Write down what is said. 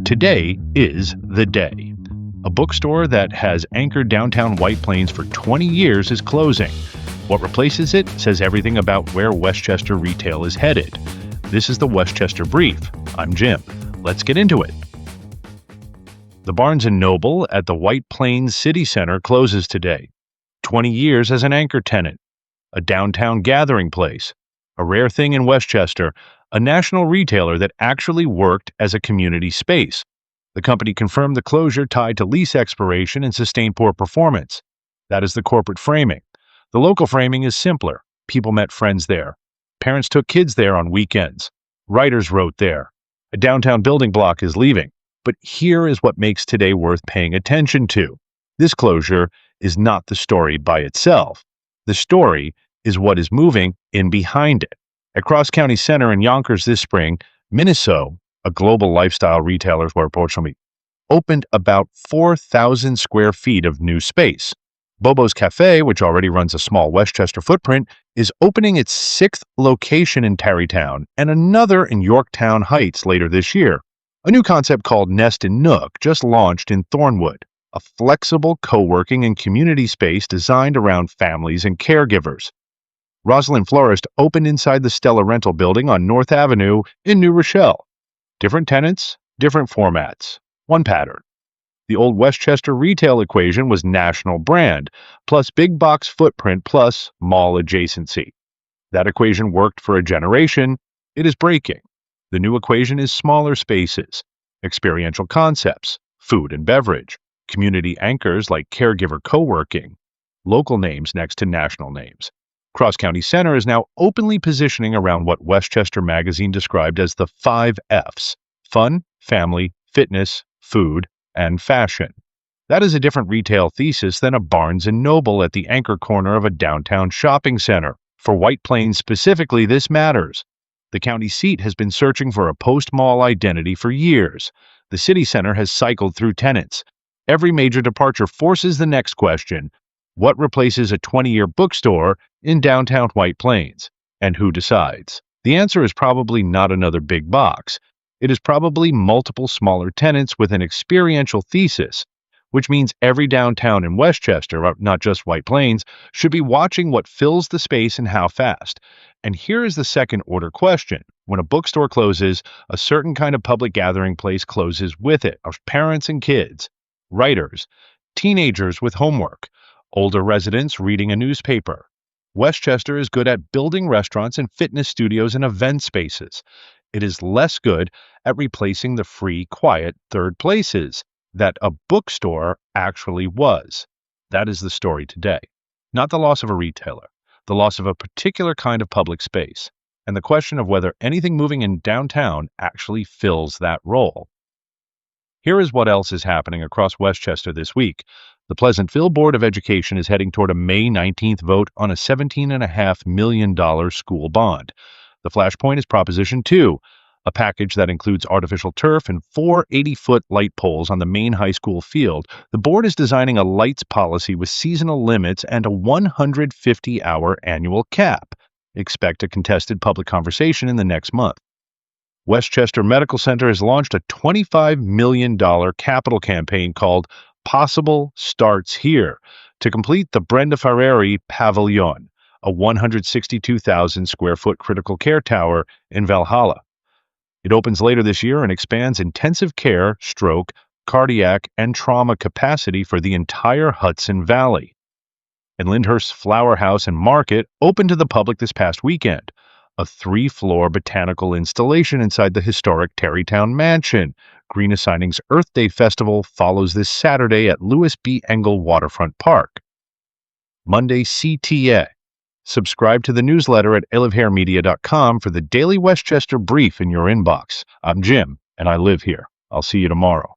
Today is the day. A bookstore that has anchored downtown White Plains for 20 years is closing. What replaces it says everything about where Westchester retail is headed. This is the Westchester Brief. I'm Jim. Let's get into it. The Barnes & Noble at the White Plains City Center closes today. 20 years as an anchor tenant. A downtown gathering place. A rare thing in Westchester, a national retailer that actually worked as a community space. The company confirmed the closure tied to lease expiration and sustained poor performance. That is the corporate framing. The local framing is simpler. People met friends there. Parents took kids there on weekends. Writers wrote there. A downtown building block is leaving. But here is what makes today worth paying attention to. This closure is not the story by itself. The story is what is moving in behind it. At Cross County Center in Yonkers this spring, MINISO, a global lifestyle retailer, opened about 4,000 square feet of new space. Bobo's Cafe, which already runs a small Westchester footprint, is opening its 6th location in Tarrytown and another in Yorktown Heights later this year. A new concept called Nest and Nook just launched in Thornwood, a flexible co-working and community space designed around families and caregivers. Rosalind Florist opened inside the Stella Rental building on North Avenue in New Rochelle. Different tenants, different formats, one pattern. The old Westchester retail equation was national brand, plus big box footprint, plus mall adjacency. That equation worked for a generation. It is breaking. The new equation is smaller spaces, experiential concepts, food and beverage, community anchors like caregiver co-working, local names next to national names. Cross County Center is now openly positioning around what Westchester Magazine described as the 5 F's: fun, family, fitness, food, and fashion. That is a different retail thesis than a Barnes & Noble at the anchor corner of a downtown shopping center. For White Plains specifically, this matters. The county seat has been searching for a post-mall identity for years. The city center has cycled through tenants. Every major departure forces the next question: what replaces a 20-year bookstore in downtown White Plains? And who decides? The answer is probably not another big box. It is probably multiple smaller tenants with an experiential thesis, which means every downtown in Westchester, not just White Plains, should be watching what fills the space and how fast. And here is the second-order question. When a bookstore closes, a certain kind of public gathering place closes with it, of parents and kids, writers, teenagers with homework, older residents reading a newspaper. Westchester is good at building restaurants and fitness studios and event spaces. It is less good at replacing the free, quiet third places that a bookstore actually was. That is the story today. Not the loss of a retailer, the loss of a particular kind of public space, and the question of whether anything moving in downtown actually fills that role. Here is what else is happening across Westchester this week. The Pleasantville Board of Education is heading toward a May 19th vote on a $17.5 million school bond. The flashpoint is Proposition 2, a package that includes artificial turf and 4 80-foot light poles on the main high school field. The board is designing a lights policy with seasonal limits and a 150-hour annual cap. Expect a contested public conversation in the next month. Westchester Medical Center has launched a $25 million capital campaign called Possible Starts Here to complete the Brenda Ferrari Pavilion, a 162,000 square foot critical care tower in Valhalla. It opens later this year and expands intensive care, stroke, cardiac, and trauma capacity for the entire Hudson Valley. And Lyndhurst's Flower House and Market opened to the public this past weekend, a 3-floor botanical installation inside the historic Tarrytown Mansion. Green Assigning's Earth Day Festival follows this Saturday at Lewis B. Engel Waterfront Park. Monday, CTA. Subscribe to the newsletter at iliveheremedia.com for the daily Westchester Brief in your inbox. I'm Jim, and I live here. I'll see you tomorrow.